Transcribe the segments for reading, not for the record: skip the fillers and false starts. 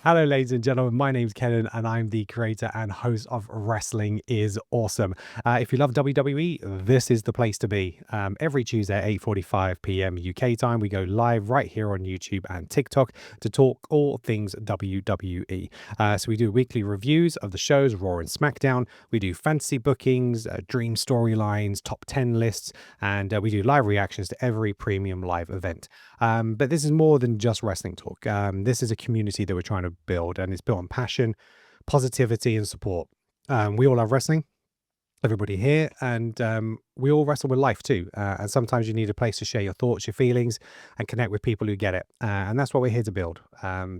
Hello, ladies and gentlemen. My name's Kenan, and I'm the creator and host of Wrestling is Awesome. If you love WWE, this is the place to be. Every Tuesday at 8:45 p.m. UK time, we go live right here on YouTube and TikTok to talk all things WWE. So we do weekly reviews of the shows, Raw and SmackDown. We do fantasy bookings, dream storylines, top 10 lists, and we do live reactions to every premium live event. But this is more than just wrestling talk. This is a community that we're trying to build, and it's built on passion, positivity, and support. We all love wrestling, everybody here, and we all wrestle with life too. And sometimes you need a place to share your thoughts, your feelings, and connect with people who get it. And that's what we're here to build.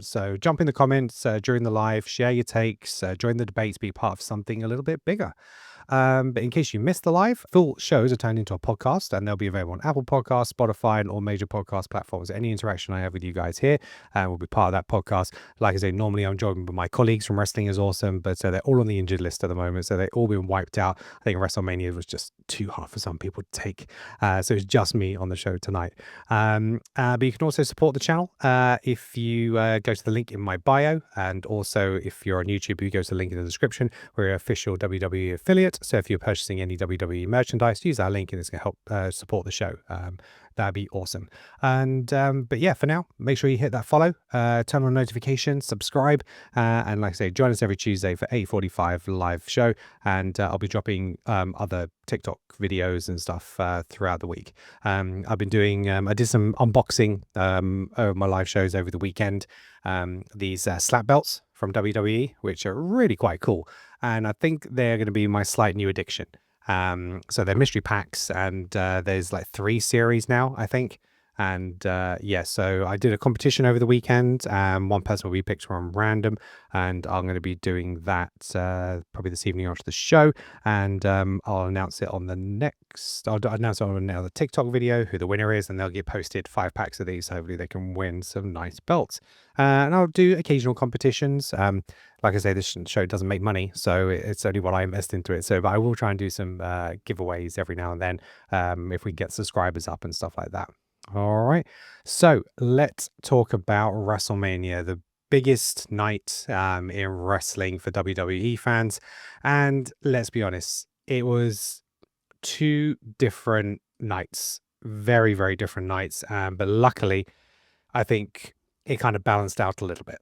So jump in the comments during the live, share your takes, join the debates, be part of something a little bit bigger. But in case you missed the live, full shows are turned into a podcast, and they'll be available on Apple Podcasts, Spotify, and all major podcast platforms. Any interaction I have with you guys here will be part of that podcast. Like I say, normally I'm joined with my colleagues from Wrestling is Awesome, but they're all on the injured list at the moment, so they've all been wiped out. I think WrestleMania was just too hard for some people to take, so it's just me on the show tonight. But you can also support the channel if you go to the link in my bio, and also if you're on YouTube, you go to the link in the description. We're an official WWE affiliate. So if you're purchasing any WWE merchandise, use that link and it's going to help support the show. That'd be awesome. And but yeah, for now, make sure you hit that follow, turn on notifications, subscribe, and like I say, join us every Tuesday for 8:45 live show. And I'll be dropping other TikTok videos and stuff throughout the week. I've been doing, I did some unboxing of my live shows over the weekend. These slap belts from WWE, which are really quite cool. And I think they're going to be my slight new addiction. So they're mystery packs, and there's like 3 series now, I think. And yeah, so I did a competition over the weekend. One person will be picked from random, and I'm going to be doing that probably this evening after the show. And I'll announce it on the next. I'll announce it on another TikTok video who the winner is, and they'll get posted 5 packs of these. So hopefully they can win some nice belts. And I'll do occasional competitions. Like I say, this show doesn't make money, so it's only what I invest into it. So, but I will try and do some giveaways every now and then if we get subscribers up and stuff like that. All right, so let's talk about WrestleMania, the biggest night in wrestling for WWE fans. And let's be honest, it was 2 different nights, very, very different nights. But luckily, I think it kind of balanced out a little bit.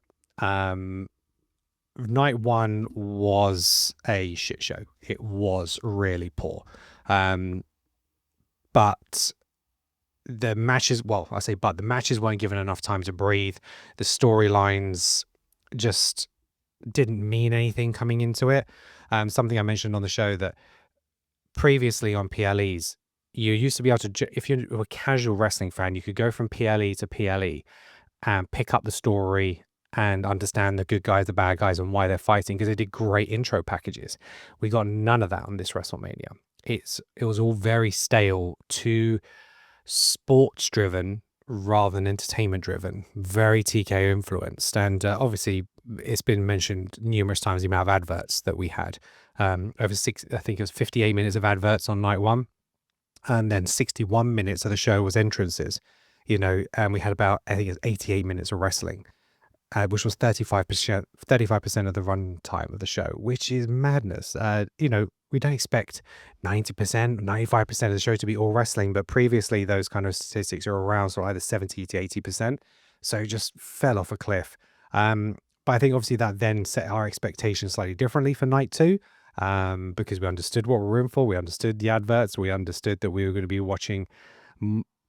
Night 1 was a shit show. It was really poor. But the matches, well, I say but, the matches weren't given enough time to breathe. The storylines just didn't mean anything coming into it. Something I mentioned on the show that previously on PLEs, you used to be able to, if you're a casual wrestling fan, you could go from PLE to PLE and pick up the story and understand the good guys, the bad guys, and why they're fighting, because they did great intro packages. We got none of that on this WrestleMania. It was all very stale, too sports driven rather than entertainment driven, very TKO influenced. And obviously it's been mentioned numerous times the amount of adverts that we had. Over 6, I think it was 58 minutes of adverts on night 1, and then 61 minutes of the show was entrances, and we had about, I think it was 88 minutes of wrestling, which was 35% of the run time of the show, which is madness. We don't expect 90%, 95% of the show to be all wrestling, but previously those kind of statistics are around sort of either 70 to 80%. So it just fell off a cliff. But I think obviously that then set our expectations slightly differently for night 2, because we understood what we were in for. We understood the adverts. We understood that we were going to be watching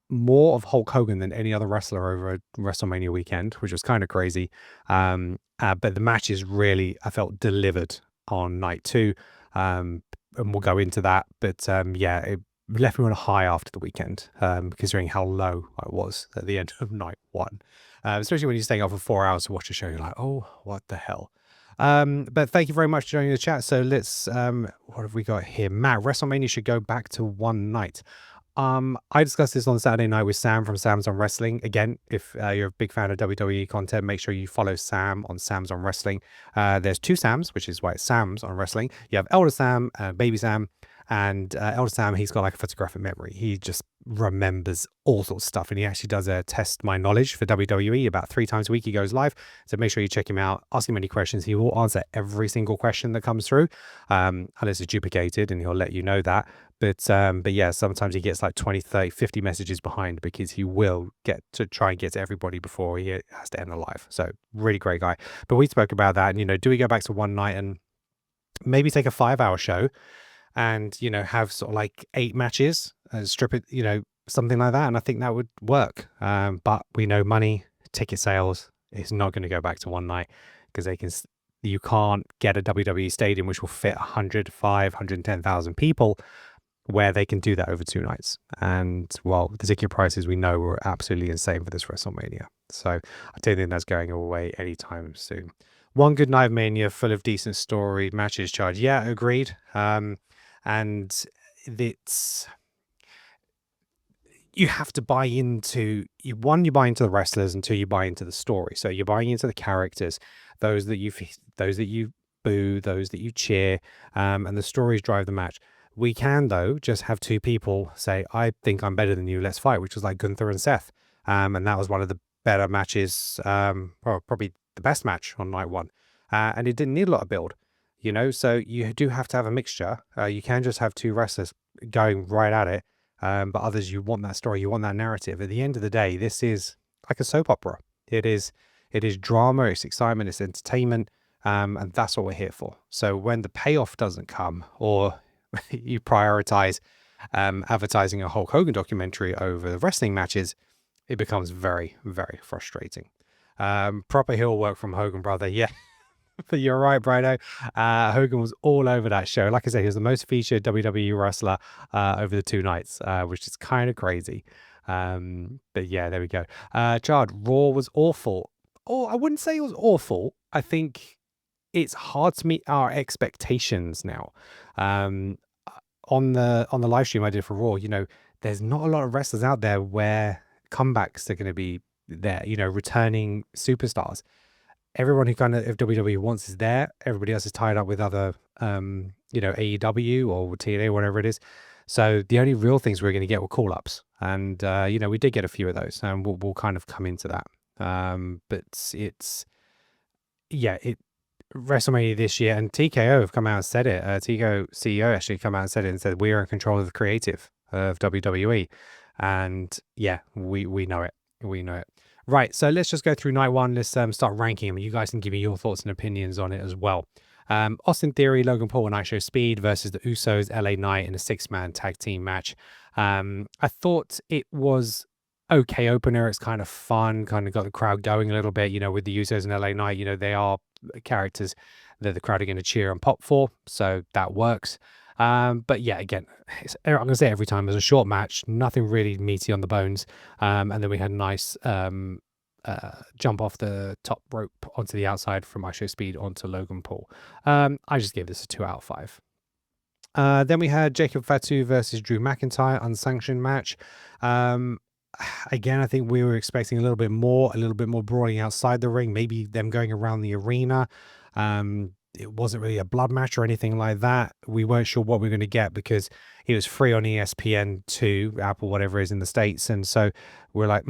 more of Hulk Hogan than any other wrestler over a WrestleMania weekend, which was kind of crazy. But the matches really, I felt, delivered on night 2. And we'll go into that. But yeah, it left me on a high after the weekend, considering how low I was at the end of night 1. Especially when you're staying up for 4 hours to watch a show, you're like, oh, what the hell? But thank you very much for joining the chat. So let's, what have we got here? Matt, WrestleMania should go back to 1 night. I discussed this on Saturday night with Sam from Sam's on Wrestling. Again, if you're a big fan of WWE content, make sure you follow Sam on Sam's on Wrestling. There's 2 Sams, which is why it's Sam's on Wrestling. You have Elder Sam, Baby Sam, and Elder Sam, he's got like a photographic memory. He just remembers all sorts of stuff, and he actually does a test my knowledge for WWE about 3 times a week. He goes live, so make sure you check him out, ask him any questions. He will answer every single question that comes through, unless it's duplicated, and he'll let you know that. But yeah, sometimes he gets like 20, 30, 50 messages behind, because he will get to try and get to everybody before he has to end the live. So really great guy. But we spoke about that, and do we go back to one night and maybe take a 5-hour show and have sort of like 8 matches and strip it, something like that? And I think that would work. But we know money, ticket sales is not going to go back to one night, because you can't get a WWE stadium which will fit 105, 110,000 people, where they can do that over 2 nights. And well, the ticket prices we know were absolutely insane for this WrestleMania. So I don't think that's going away anytime soon. One good night of Mania full of decent story matches charged. Yeah, agreed. And it's, you have to buy into, you buy into the wrestlers, and 2, you buy into the story. So you're buying into the characters, those that you boo, those that you cheer, and the stories drive the match. We can, though, just have 2 people say, I think I'm better than you, let's fight, which was like Gunther and Seth. And that was one of the better matches, or probably the best match on night 1. And it didn't need a lot of build, so you do have to have a mixture. You can just have 2 wrestlers going right at it. But others, you want that story, you want that narrative. At the end of the day, this is like a soap opera. It is drama, it's excitement, it's entertainment, and that's what we're here for. So when the payoff doesn't come, or you prioritize advertising a Hulk Hogan documentary over the wrestling matches, it becomes very, very frustrating. Proper heel work from Hogan, brother. Yeah. But you're right, Brino. Hogan was all over that show. Like I said, he was the most featured WWE wrestler over the 2 nights, which is kind of crazy. But yeah, there we go. Chard, Raw was awful. Oh, I wouldn't say it was awful. I think it's hard to meet our expectations now. On the live stream I did for Raw, there's not a lot of wrestlers out there where comebacks are going to be there, returning superstars. Everyone who kind of, if WWE wants, is there. Everybody else is tied up with other, AEW or TNA, whatever it is. So the only real things we're going to get were call-ups. And, we did get a few of those, and we'll kind of come into that. But it's, yeah, WrestleMania this year, and TKO have come out and said it. TKO CEO actually come out and said it, and said, we are in control of the creative of WWE. And yeah, we know it. We know it. Right, so let's just go through night 1. Let's start ranking them. You guys can give me your thoughts and opinions on it as well. Austin Theory, Logan Paul, and ISO Speed versus the Usos, LA Knight, in a 6-man tag team match. I thought it was okay opener. It's kind of fun, kind of got the crowd going a little bit, with the Usos and LA Knight. they are characters that the crowd are going to cheer and pop for, so that works. But yeah, again, I'm going to say it every time, it was a short match, nothing really meaty on the bones. And then we had a nice jump off the top rope onto the outside from ISO Speed onto Logan Paul. I just gave this a 2 out of 5. Then we had Jacob Fatu versus Drew McIntyre, unsanctioned match. Again, I think we were expecting a little bit more brawling outside the ring, maybe them going around the arena. It wasn't really a blood match or anything like that. We weren't sure what we were going to get, because it was free on ESPN2, Apple, whatever it is in the States. And so we're like,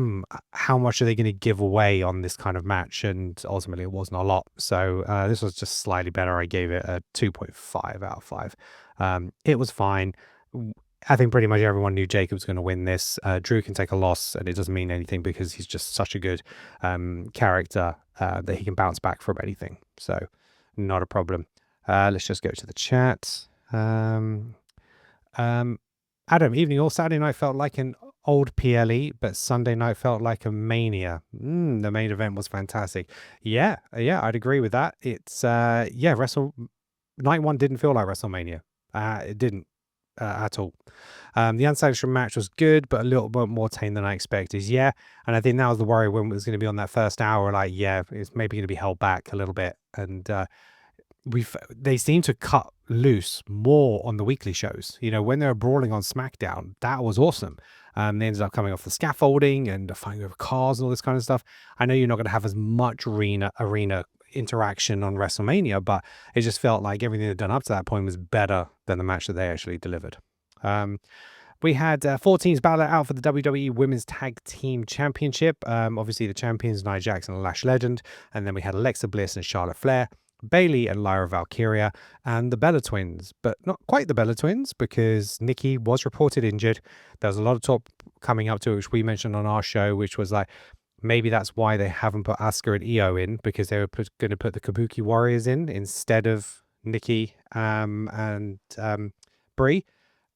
how much are they going to give away on this kind of match? And ultimately, it wasn't a lot. So this was just slightly better. I gave it a 2.5 out of 5. It was fine. I think pretty much everyone knew Jacob's going to win this. Drew can take a loss, and it doesn't mean anything, because he's just such a good character that he can bounce back from anything. So not a problem. Let's just go to the chat. Adam, evening all. Saturday night felt like an old PLE, but Sunday night felt like a Mania. The main event was fantastic. Yeah, I'd agree with that. It's night 1 didn't feel like WrestleMania. It didn't at all. The unsanctioned match was good, but a little bit more tame than I expected. Yeah, and I think that was the worry when it was going to be on that first hour. Like, yeah, it's maybe going to be held back a little bit, and they seem to cut loose more on the weekly shows. When they were brawling on SmackDown, that was awesome. They ended up coming off the scaffolding and fighting over cars and all this kind of stuff. I know you're not going to have as much arena interaction on WrestleMania, but it just felt like everything they'd done up to that point was better than the match that they actually delivered. We had 4 teams battle it out for the WWE Women's Tag Team Championship. Obviously, the champions, Nia Jax and Lash Legend. And then we had Alexa Bliss and Charlotte Flair, Bayley and Lyra Valkyria, and the Bella Twins. But not quite the Bella Twins, because Nikki was reported injured. There was a lot of talk coming up to it, which we mentioned on our show, which was like, maybe that's why they haven't put Asuka and Io in, because they were going to put the Kabuki Warriors in instead of Nikki and Brie.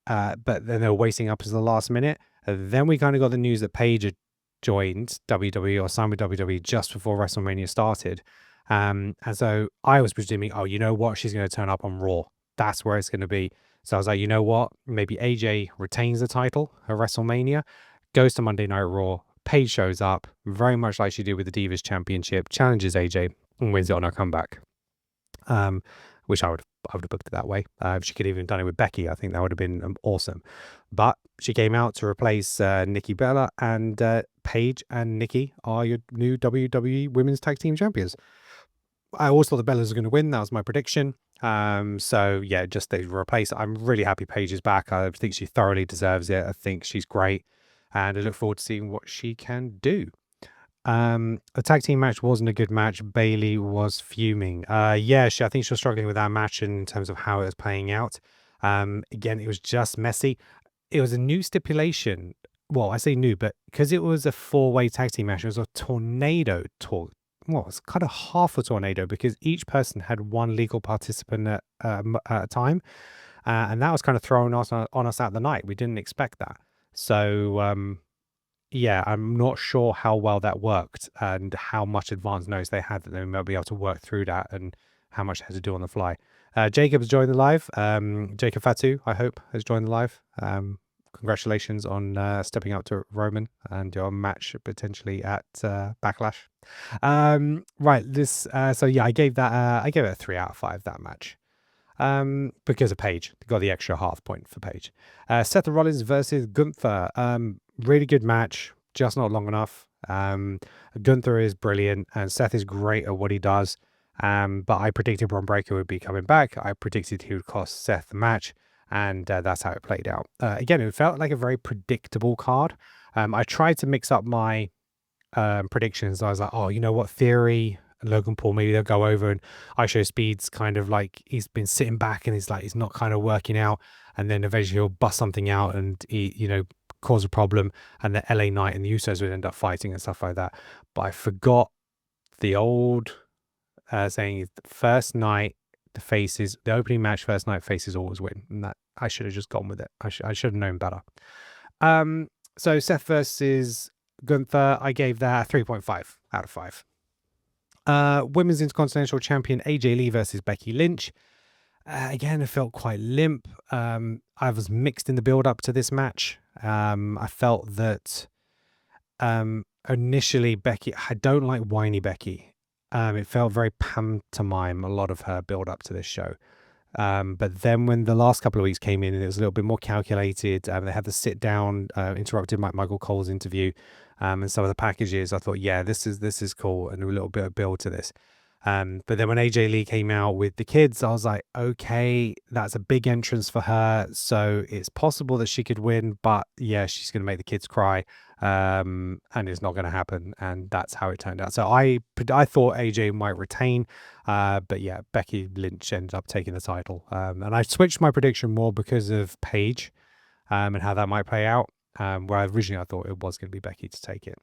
But then they were waiting up to the last minute. Then we kind of got the news that Paige had joined WWE or signed with WWE just before WrestleMania started. And so I was presuming, oh, you know what? She's going to turn up on Raw. That's where it's going to be. So I was like, you know what? Maybe AJ retains the title at WrestleMania, goes to Monday Night Raw. Paige shows up, very much like she did with the Divas Championship, challenges AJ and wins it on her comeback. Which I would have booked it that way. If she could have even done it with Becky, I think that would have been awesome. But she came out to replace Nikki Bella, and Paige and Nikki are your new WWE Women's Tag Team Champions. I always thought the Bellas were going to win. That was my prediction. So yeah, just they replace. I'm really happy Paige is back. I think she thoroughly deserves it. I think she's great, and I look forward to seeing what she can do. The tag team match wasn't a good match. Bayley was fuming. Yeah, I think she was struggling with that match in terms of how it was playing out. Again, it was just messy. It was a new stipulation. Well, I say new, but because it was a 4-way tag team match, it was a tornado talk. Well, it's kind of half a tornado because each person had one legal participant at a time. And that was kind of thrown on us out the night. We didn't expect that. So, yeah, I'm not sure how well that worked and how much advance notice they had that they might be able to work through that and how much they had to do on the fly. Jacob has joined the live. Jacob Fatu, I hope, has joined the live. Congratulations on stepping up to Roman and your match potentially at Backlash. Right, this. So yeah, I gave it a 3 out of 5, that match. Because of Paige. Got the extra half point for Paige. Seth Rollins versus Gunther. Really good match, just not long enough. Gunther is brilliant and Seth is great at what he does. But I predicted Bron Breakker would be coming back. I predicted he would cost Seth the match, and that's how it played out. Again, it felt like a very predictable card. I tried to mix up my predictions. I was like, oh, you know what, Theory and Logan Paul, maybe they'll go over, and ISO Speed's kind of like he's been sitting back and he's not kind of working out, and then eventually he'll bust something out and he cause a problem, and the LA Knight and the Usos would end up fighting and stuff like that. But I forgot the old saying is the first night the opening match first night faces always win, and that I should have just gone with it. I should have known better. So Seth versus Gunther, I gave that 3.5 out of 5. Women's Intercontinental Champion AJ Lee versus Becky Lynch. Again, it felt quite limp. I was mixed in the build up to this match. I felt that initially Becky, I don't like whiny Becky. It felt very pantomime, a lot of her build up to this show. But then when the last couple of weeks came in and it was a little bit more calculated, they had the sit down, interrupted Michael Cole's interview, and some of the packages, I thought, yeah, this is cool, and a little bit of build to this. But then when AJ Lee came out with the kids, I was like, okay, that's a big entrance for her, so it's possible that she could win, but yeah, she's going to make the kids cry, and it's not going to happen, and that's how it turned out. So I thought AJ might retain, but yeah, Becky Lynch ended up taking the title, and I switched my prediction more because of Paige, and how that might play out, where originally I thought it was going to be Becky to take it.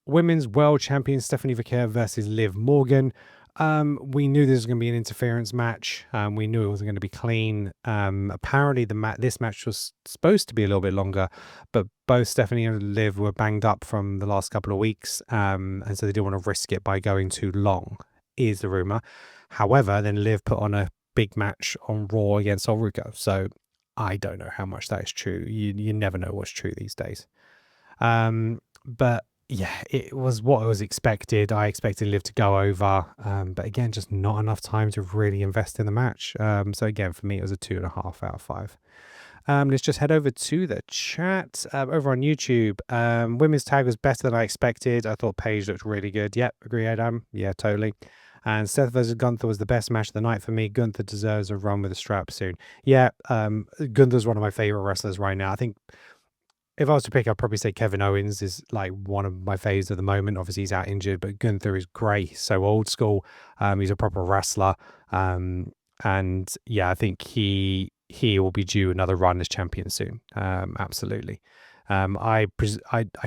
Women's World Champion Stephanie Vaquer versus Liv Morgan. We knew this was going to be an interference match. We knew it wasn't going to be clean. Apparently, this match was supposed to be a little bit longer, but both Stephanie and Liv were banged up from the last couple of weeks, and so they didn't want to risk it by going too long, is the rumor. However, then Liv put on a big match on Raw against Ulrika, so I don't know how much that is true. You never know what's true these days. But yeah, it was what I was expected. I expected Liv to go over, but again, just not enough time to really invest in the match. So again, for me, it was a 2.5 out of 5. Let's just head over to the chat over on YouTube. Women's tag was better than I expected. I thought Paige looked really good. Yep, agree, Adam. Yeah, totally. And Seth versus Gunther was the best match of the night for me. Gunther deserves a run with a strap soon. Yeah, Gunther's one of my favorite wrestlers right now. I think if I was to pick, I'd probably say Kevin Owens is like one of my faves at the moment. Obviously, he's out injured, but Gunther is great. He's so old school. He's a proper wrestler. And yeah, I think he will be due another run as champion soon. Absolutely. I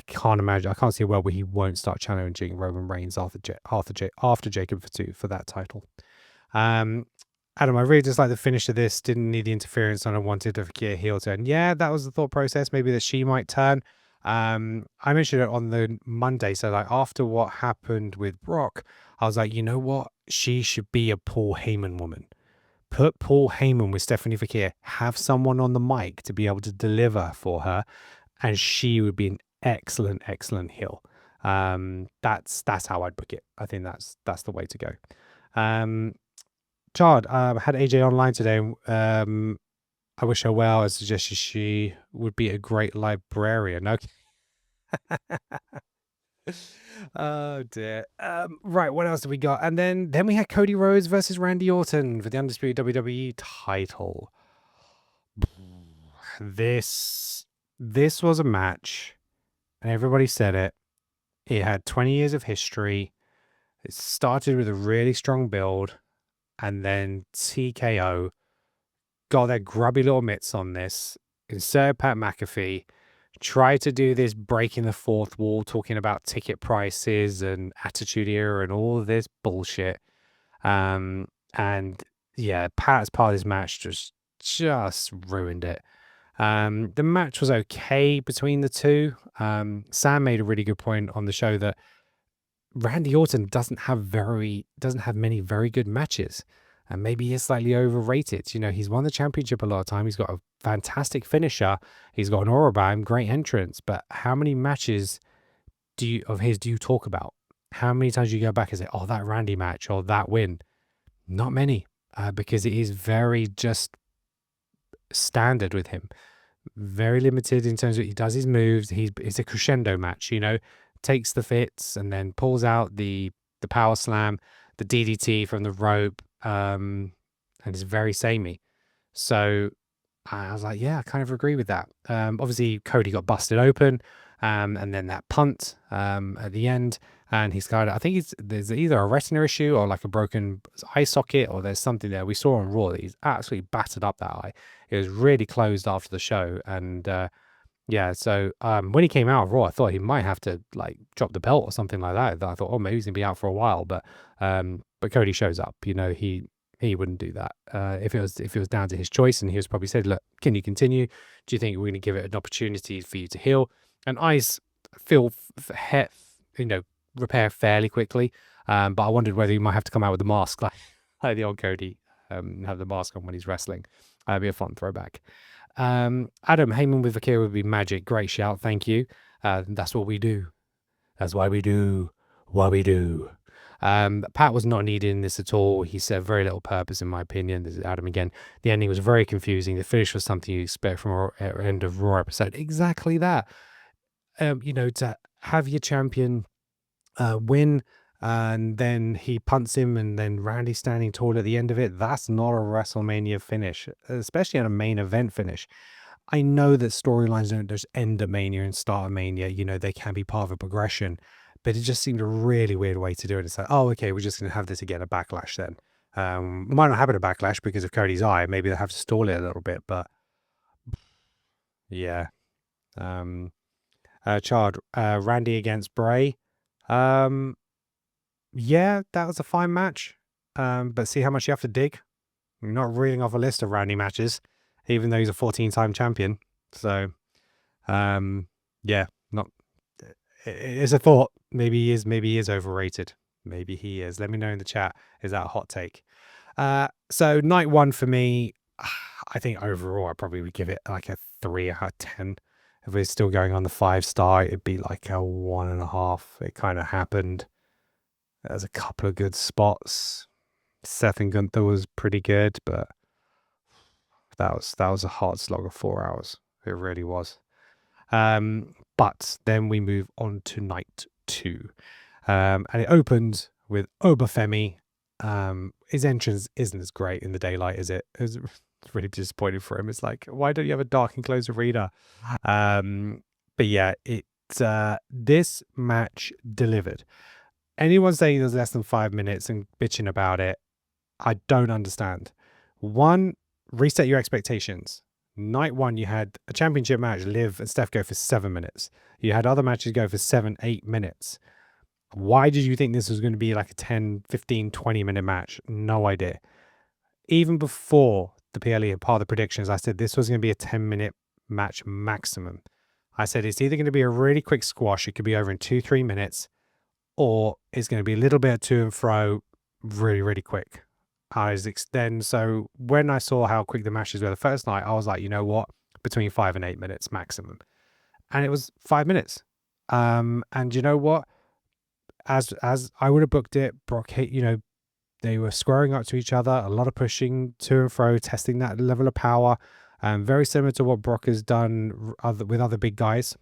can't imagine. I can't see a world where he won't start challenging Roman Reigns after Jacob for that title. Um, Adam, I really just like the finish of this. Didn't need the interference, and I wanted a Kia heel turn. Yeah, that was the thought process. Maybe that she might turn. I mentioned it on the Monday. So, like, after what happened with Brock, I was like, you know what? She should be a Paul Heyman woman. Put Paul Heyman with Stephanie Fakir. Have someone on the mic to be able to deliver for her, and she would be an excellent, excellent heel. That's how I'd book it. I think that's the way to go. Chard, had AJ online today. I wish her well. I suggested she would be a great librarian. Okay. Oh dear. Right, what else did we got? And then we had Cody Rhodes versus Randy Orton for the undisputed WWE title. This was a match, and everybody said it. It had 20 years of history. It started with a really strong build, and then TKO got their grubby little mitts on this, inserted Pat McAfee, tried to do this breaking the fourth wall, talking about ticket prices and Attitude Era and all of this bullshit. And yeah, Pat, as part of this match, just ruined it. The match was okay between the two. Sam made a really good point on the show that Randy Orton doesn't have many very good matches. And maybe he's slightly overrated. You know, he's won the championship a lot of time. He's got a fantastic finisher. He's got an aura about him, great entrance. But how many matches do you talk about? How many times do you go back and say, oh, that Randy match or that win? Not many, because it is very just standard with him. Very limited in terms of he does his moves. It's a crescendo match, you know, takes the fits and then pulls out the power slam, the DDT from the rope, and it's very samey. So I was like, yeah, I kind of agree with that. Obviously, Cody got busted open, and then that punt at the end, and he's got, I think there's either a retina issue or like a broken eye socket, or there's something there. We saw on Raw that he's absolutely battered up that eye. It was really closed after the show, and yeah, so when he came out of Raw, I thought he might have to like drop the belt or something like that. I thought, oh, maybe he's gonna be out for a while, but Cody shows up. You know, he wouldn't do that if it was down to his choice, and he was probably said, look, can you continue? Do you think we're going to give it an opportunity for you to heal? And eyes repair fairly quickly, but I wondered whether he might have to come out with the mask like the old Cody, have the mask on when he's wrestling. Be a fun throwback. Adam, Heyman with Akira would be magic. Great shout, thank you. That's what we do. That's why we do what we do. Pat was not needed in this at all. He served very little purpose, in my opinion. This is Adam again. The ending was very confusing. The finish was something you expect from an end of Raw episode. Exactly that. You know, to have your champion win, and then he punts him, and then Randy standing tall at the end of it. That's not a WrestleMania finish, especially on a main event finish. I know that storylines don't just end at Mania and start at Mania. You know, they can be part of a progression, but it just seemed a really weird way to do it. It's like, oh, okay, we're just going to have this again, a backlash then. We might not have it a backlash because of Cody's eye. Maybe they'll have to stall it a little bit, but yeah. Chard, Randy against Bray. Yeah, that was a fine match. But see how much you have to dig? You're not reading off a list of Randy matches, even though he's a 14-time champion. So, yeah, not. It's a thought. Maybe he is overrated. Maybe he is. Let me know in the chat. Is that a hot take? So night one for me, I think overall I probably would give it like a 3 out of 10. If we're still going on the 5-star, it'd be like a 1.5. It kind of happened. There's a couple of good spots. Seth and Gunther was pretty good, but that was a hard slog of 4 hours. It really was. But then we move on to night 2. And it opened with Obafemi His entrance isn't as great in the daylight, is it? It was really disappointing for him. It's like, why don't you have a dark enclosed arena? But yeah, this match delivered. Anyone saying it was less than 5 minutes and bitching about it, I don't understand. One, reset your expectations. Night one, you had a championship match, Liv and Steph go for 7 minutes. You had other matches go for 7, 8 minutes. Why did you think this was going to be like a 10, 15, 20-minute match? No idea. Even before the PLE and part of the predictions, I said this was going to be a 10-minute match maximum. I said it's either going to be a really quick squash, it could be over in 2, 3 minutes, or it's going to be a little bit of to and fro really, really quick. So when I saw how quick the matches were the first night, I was like, you know what? Between 5 and 8 minutes maximum. And it was 5 minutes. And you know what? As I would have booked it, Brock hit, they were squaring up to each other, a lot of pushing to and fro, testing that level of power. Very similar to what Brock has done with other big guys.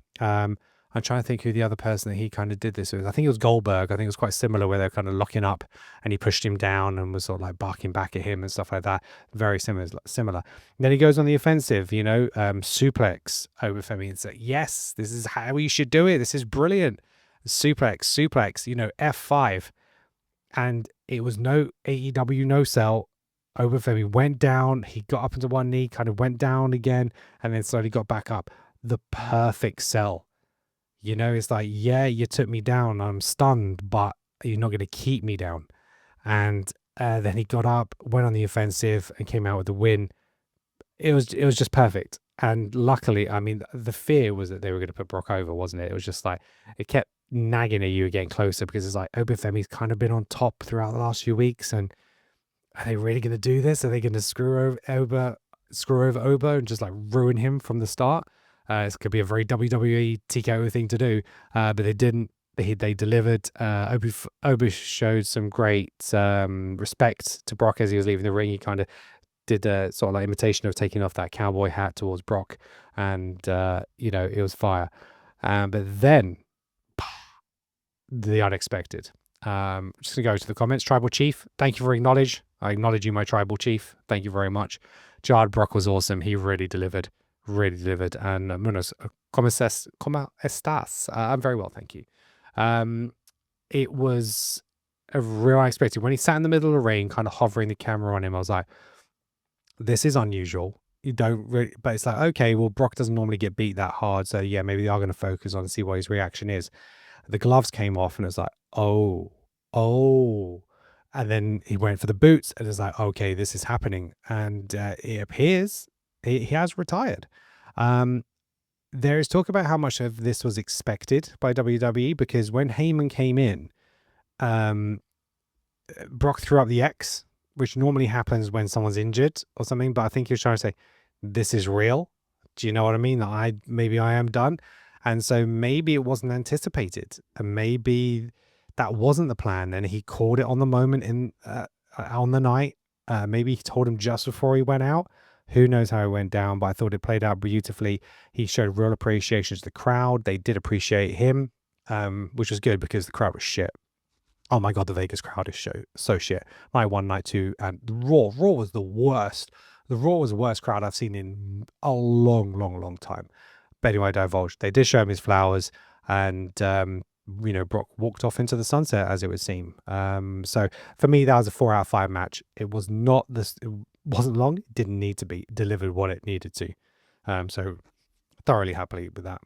I'm trying to think who the other person that he kind of did this with. I think it was Goldberg. I think it was quite similar where they're kind of locking up and he pushed him down and was sort of like barking back at him and stuff like that. Very similar. Then he goes on the offensive, suplex over Femi and say, yes, this is how we should do it. This is brilliant. Suplex, F5. And it was no AEW no sell. Obafemi went down. He got up into one knee, kind of went down again, and then slowly got back up. The perfect sell. It's like, yeah, you took me down. I'm stunned, but you're not going to keep me down. And then he got up, went on the offensive, and came out with the win. It was just perfect. And luckily, I mean, the fear was that they were going to put Brock over, wasn't it? It was just like, it kept nagging at you getting closer because it's like, Obafemi's kind of been on top throughout the last few weeks. And are they really going to do this? Are they going to screw over Oba and just like ruin him from the start? This could be a very WWE TKO thing to do, but they didn't. They delivered. Oba showed some great respect to Brock as he was leaving the ring. He kind of did a sort of like imitation of taking off that cowboy hat towards Brock, and it was fire. But then the unexpected. Just gonna go to the comments. Tribal Chief, thank you for I acknowledge you, my Tribal Chief. Thank you very much. Jard Brock was awesome. He really delivered. And Munoz, ¿cómo estás? I'm very well, thank you. It was a real unexpected. When he sat in the middle of the ring, kind of hovering the camera on him, I was like, this is unusual. You don't really, but it's like, okay, well, Brock doesn't normally get beat that hard. So yeah, maybe they are going to focus on and see what his reaction is. The gloves came off and it was like, oh. And then he went for the boots and it's like, okay, this is happening. And it appears he has retired. There is talk about how much of this was expected by WWE because when Heyman came in, Brock threw up the X, which normally happens when someone's injured or something. But I think he was trying to say, this is real. Do you know what I mean? Maybe I am done. And so maybe it wasn't anticipated. And maybe that wasn't the plan. And he called it on the moment on the night. Maybe he told him just before he went out. Who knows how it went down, but I thought it played out beautifully. He showed real appreciation to the crowd. They did appreciate him, which was good because the crowd was shit. Oh my God, the Vegas crowd is so shit. My one night two, and the Raw was the worst. The Raw was the worst crowd I've seen in a long time. But anyway, I divulged. They did show him his flowers, and Brock walked off into the sunset, as it would seem. So for me, that was a 4 out of 5 match. It was not this. It wasn't long. It didn't need to be delivered what it needed to. So thoroughly happy with that.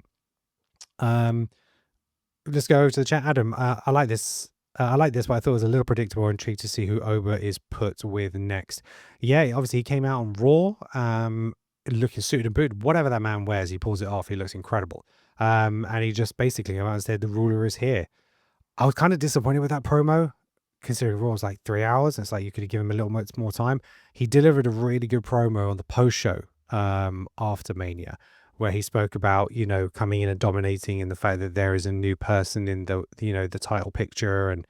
Let's go over to the chat. Adam, I like this. But I thought it was a little predictable. Intrigued to see who Oba is put with next. Yeah, obviously he came out on Raw, looking suited and booted. Whatever that man wears, he pulls it off. He looks incredible. And he just basically came out and said, the ruler is here. I was kind of disappointed with that promo, considering Raw was like 3 hours. It's like you could have given him a little much more time. He delivered a really good promo on the post show after Mania, where he spoke about, coming in and dominating and the fact that there is a new person in the title picture. And,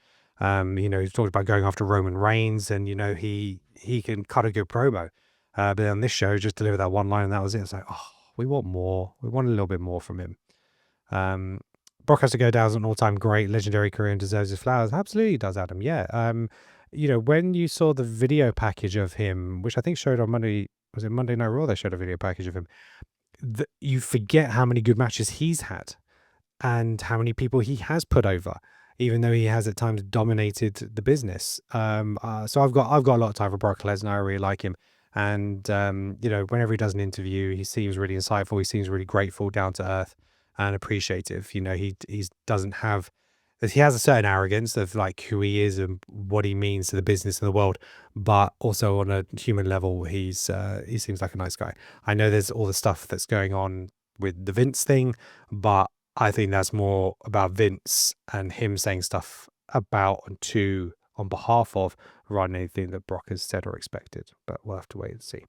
he talked about going after Roman Reigns and, he can cut a good promo. But on this show, just delivered that one line and that was it. It's like, oh, we want more. We want a little bit more from him. Brock has to go down as an all-time great, legendary career and deserves his flowers. Absolutely does, Adam. Yeah. when you saw the video package of him, which I think showed on Monday, was it Monday Night Raw? They showed a video package of him. You forget how many good matches he's had and how many people he has put over, even though he has at times dominated the business. So I've got a lot of time for Brock Lesnar. I really like him, and whenever he does an interview, he seems really insightful. He seems really grateful, down to earth, and appreciative. He doesn't have. He has a certain arrogance of like who he is and what he means to the business and the world, but also on a human level, he seems like a nice guy. I know there's all the stuff that's going on with the Vince thing, but I think that's more about Vince and him saying stuff about and on behalf of, rather than anything that Brock has said or expected. But we'll have to wait and see.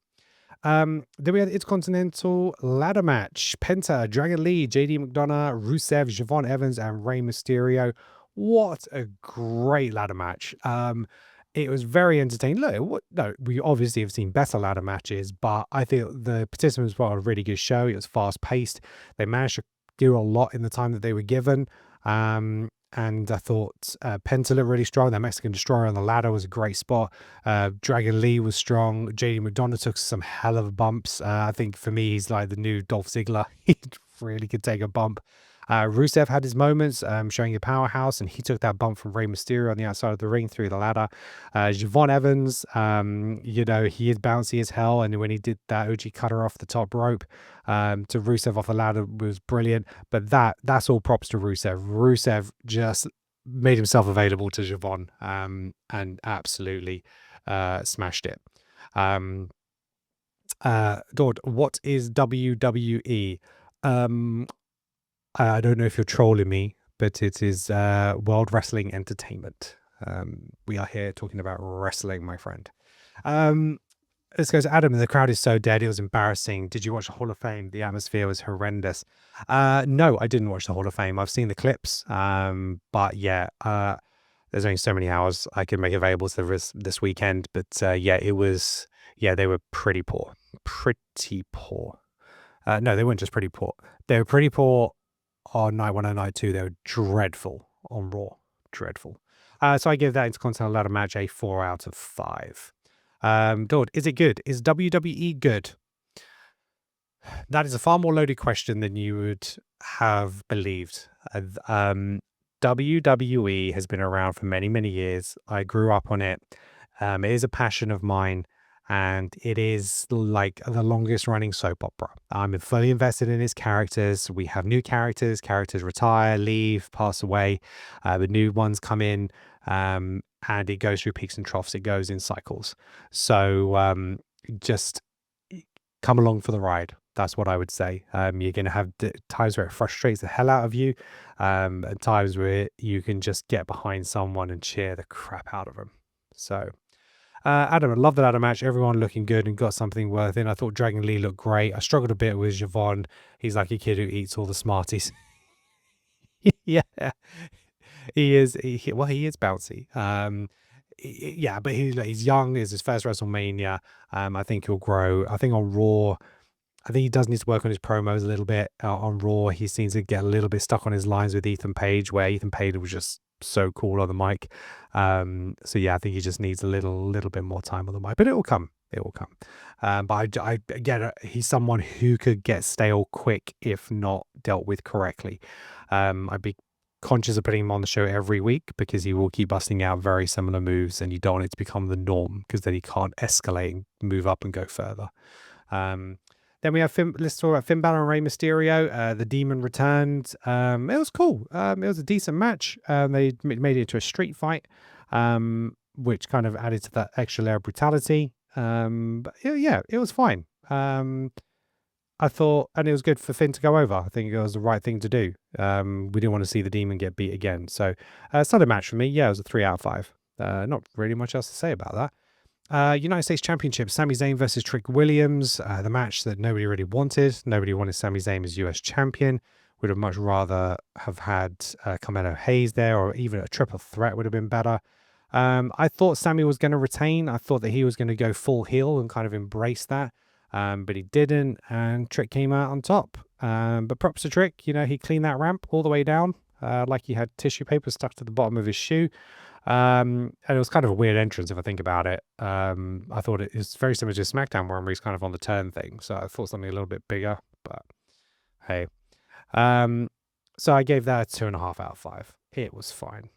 Then we had the Intercontinental Ladder Match. Penta, Dragon Lee, JD McDonough, Rusev, Javon Evans, and Rey Mysterio. What a great ladder match. It was very entertaining. We obviously have seen better ladder matches, but I think the participants put on a really good show. It was fast paced. They managed to do a lot in the time that they were given. And I thought Penta looked really strong. That Mexican Destroyer on the ladder was a great spot. Dragon Lee was strong. JD McDonough took some hell of bumps. I think for me, he's like the new Dolph Ziggler. He really could take a bump. Rusev had his moments, showing a powerhouse, and he took that bump from Rey Mysterio on the outside of the ring through the ladder. Javon Evans, he is bouncy as hell, and when he did that OG cutter off the top rope to Rusev off the ladder was brilliant. But that's all props to Rusev. Rusev just made himself available to Javon and absolutely smashed it. Dord, what is WWE? I don't know if you're trolling me, but it is World Wrestling Entertainment. We are here talking about wrestling, my friend. This goes, Adam, the crowd is so dead. It was embarrassing. Did you watch the Hall of Fame? The atmosphere was horrendous. No, I didn't watch the Hall of Fame. I've seen the clips. But yeah, there's only so many hours I can make available to this weekend. But they were pretty poor. Pretty poor. No, they weren't just pretty poor. They were pretty poor on night 1 and night 2. They were dreadful on Raw. Dreadful. So I give that Intercontinental Ladder match a 4 out of 5. Dord, is it good? Is WWE good? That is a far more loaded question than you would have believed. WWE has been around for many, many years. I grew up on it. It is a passion of mine. And it is like the longest running soap opera. I'm fully invested in its characters. We have new characters. Characters retire, leave, pass away. The new ones come in, and it goes through peaks and troughs. It goes in cycles. So just come along for the ride. That's what I would say. You're going to have times where it frustrates the hell out of you, and times where you can just get behind someone and cheer the crap out of them. So... Adam, I love the ladder match. Everyone looking good and got something worth it. I thought Dragon Lee looked great. I struggled a bit with Javon. He's like a kid who eats all the Smarties. Yeah, he is. He is bouncy. But he's young. It's his first WrestleMania. I think he'll grow. I think on Raw, I think he does need to work on his promos a little bit. On Raw, he seems to get a little bit stuck on his lines with Ethan Page, where Ethan Page was just so cool on the mic. I think he just needs a little bit more time on the mic, but it will come. But I get it. He's someone who could get stale quick if not dealt with correctly. I'd be conscious of putting him on the show every week because he will keep busting out very similar moves, and you don't want it to become the norm because then he can't escalate and move up and go further. Then we have let's talk about Finn Balor and Rey Mysterio. The Demon returned. It was cool. It was a decent match. They made it into a street fight, which kind of added to that extra layer of brutality. But yeah, it was fine. I thought, and it was good for Finn to go over. I think it was the right thing to do. We didn't want to see the Demon get beat again. So it's not a match for me. Yeah, it was a 3 out of 5. Not really much else to say about that. United States Championship, Sami Zayn versus Trick Williams, the match that nobody really wanted. Nobody wanted Sami Zayn as US champion. Would have much rather have had Carmelo Hayes there, or even a triple threat would have been better. I thought Sami was going to retain. I thought that he was going to go full heel and kind of embrace that, but he didn't, and Trick came out on top. But props to Trick, he cleaned that ramp all the way down like he had tissue paper stuck to the bottom of his shoe. And it was kind of a weird entrance if I think about it. I thought it is very similar to SmackDown where he's kind of on the turn thing. So I thought something a little bit bigger, but hey. So I gave that a 2.5 out of 5. It was fine.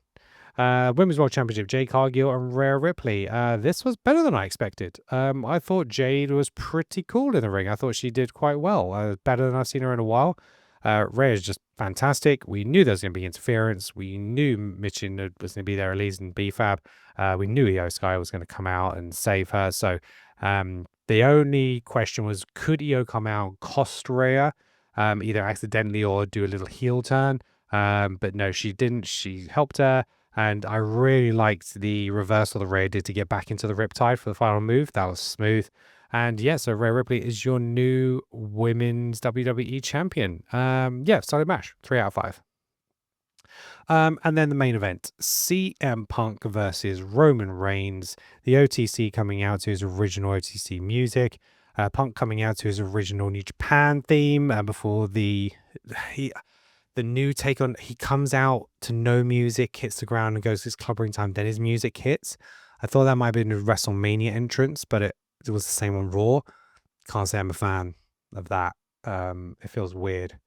Women's World Championship, Jade Cargill and Rhea Ripley. This was better than I expected. I thought Jade was pretty cool in the ring. I thought she did quite well. Better than I've seen her in a while. Rhea is just fantastic. We knew there was going to be interference. We knew Michin was going to be there, Elise and B-Fab. We knew Io Sky was going to come out and save her. So the only question was, could Io come out and cost Rhea, either accidentally or do a little heel turn? But no, she didn't. She helped her. And I really liked the reversal the Rhea did to get back into the Riptide for the final move. That was smooth. And yeah, so Rhea Ripley is your new women's WWE champion. Yeah, solid match. 3 out of 5. And then the main event, CM Punk versus Roman Reigns. The OTC coming out to his original OTC music. Punk coming out to his original New Japan theme before the new take on, he comes out to no music, hits the ground and goes, "It's clubbering time." Then his music hits. I thought that might have been a WrestleMania entrance, but it was the same on Raw. Can't say I'm a fan of that. It feels weird.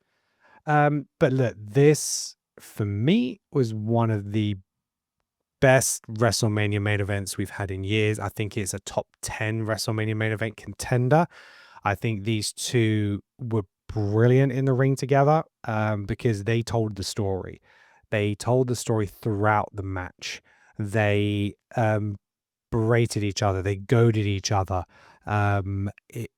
But look, this for me was one of the best WrestleMania main events we've had in years. I think it's a top 10 WrestleMania main event contender. I think these two were brilliant in the ring together because they told the story. They told the story throughout the match. They berated each other. They goaded each other. It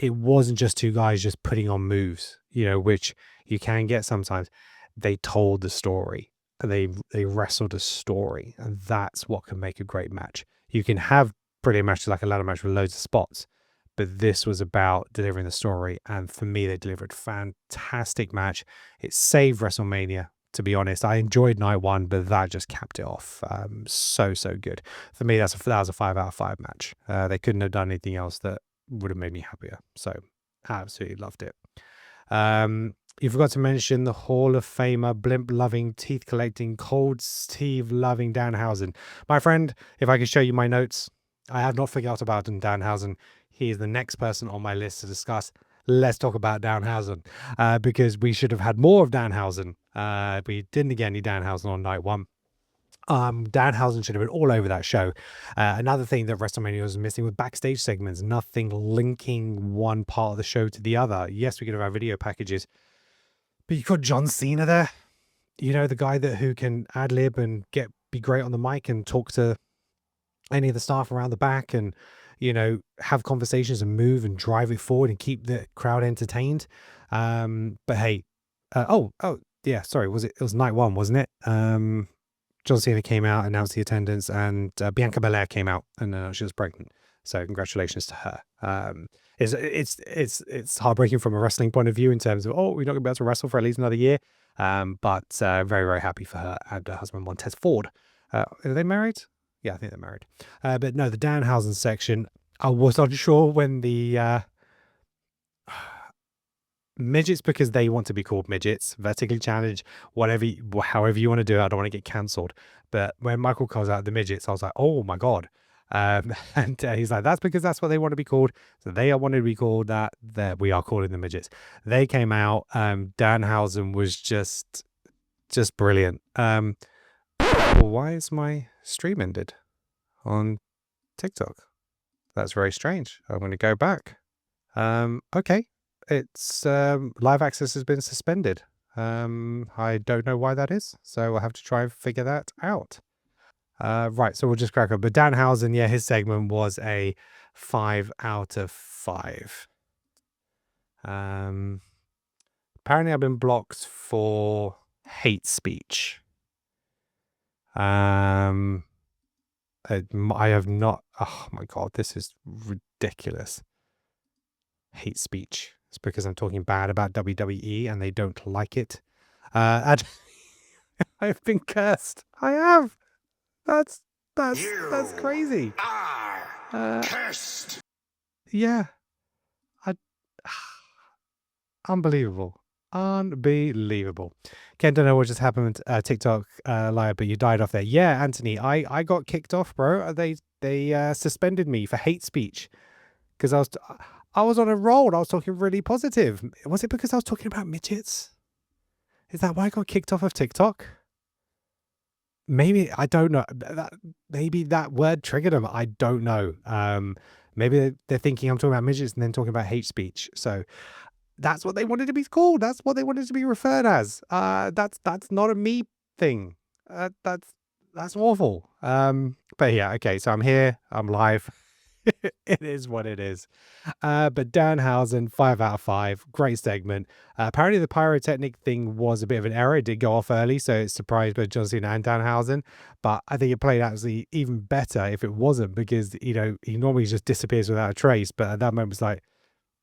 wasn't just two guys just putting on moves, which you can get sometimes. They told the story. They wrestled a story, and that's what can make a great match. You can have brilliant matches like a ladder match with loads of spots, but this was about delivering the story, and for me, they delivered fantastic match. It saved WrestleMania, to be honest. I enjoyed night one, but that just capped it off. So good. For me, that was a 5 out of 5 match. They couldn't have done anything else that would have made me happier. So absolutely loved it. You forgot to mention the Hall of Famer, blimp-loving, teeth-collecting, cold Steve-loving Danhausen. My friend, if I could show you my notes, I have not forgot about Danhausen. He is the next person on my list to discuss. Let's talk about Danhausen, because we should have had more of Danhausen. We didn't get any Danhausen on night one. Danhausen should have been all over that show. Another thing that WrestleMania was missing was backstage segments, nothing linking one part of the show to the other. Yes, we could have our video packages, but you got John Cena there, the guy who can ad lib and be great on the mic and talk to any of the staff around the back and, have conversations and move and drive it forward and keep the crowd entertained. But hey, yeah, sorry, it was night one, wasn't it? John Cena came out, announced the attendance, and Bianca Belair came out and she was pregnant. So congratulations to her. It's heartbreaking from a wrestling point of view in terms of, we're not going to be able to wrestle for at least another year. But very, very happy for her and her husband, Montez Ford. Are they married? Yeah, I think they're married. But no, the Danhausen section, I was unsure when the midgets, because they want to be called midgets, vertically challenged, however you want to do it. I don't want to get cancelled. But when Michael calls out the midgets, I was like, oh my God. And he's like, that's because that's what they want to be called. So they want to be called that. We are calling them midgets. They came out. Danhausen was just brilliant. Why is my stream ended on TikTok? That's very strange. I'm going to go back. Okay. It's live access has been suspended. I don't know why that is, so I'll have to try and figure that out. Right, so we'll just crack on. But Danhausen, yeah, his segment was a 5 out of 5. Apparently I've been blocked for hate speech. I have not. Oh my God, this is ridiculous. Hate speech. It's because I'm talking bad about WWE and they don't like it. And I've been cursed. I have. That's crazy. Cursed. Yeah. Unbelievable. Unbelievable. Ken, don't know what just happened. TikTok live, but you died off there. Yeah, Anthony, I got kicked off, bro. They suspended me for hate speech because I was on a roll. And I was talking really positive. Was it because I was talking about midgets? Is that why I got kicked off of TikTok? Maybe I don't know. Maybe that word triggered them. I don't know. Maybe they're thinking I'm talking about midgets and then talking about hate speech. So that's what they wanted to be called. That's what they wanted to be referred as. That's not a me thing. That's awful. But yeah, okay. So I'm here. I'm live. It is what it is. But Danhausen, 5 out of 5. Great segment. Apparently, the pyrotechnic thing was a bit of an error. It did go off early, so it's surprised both John Cena and Danhausen. But I think it played actually even better if it wasn't, because he normally just disappears without a trace. But at that moment, it's like,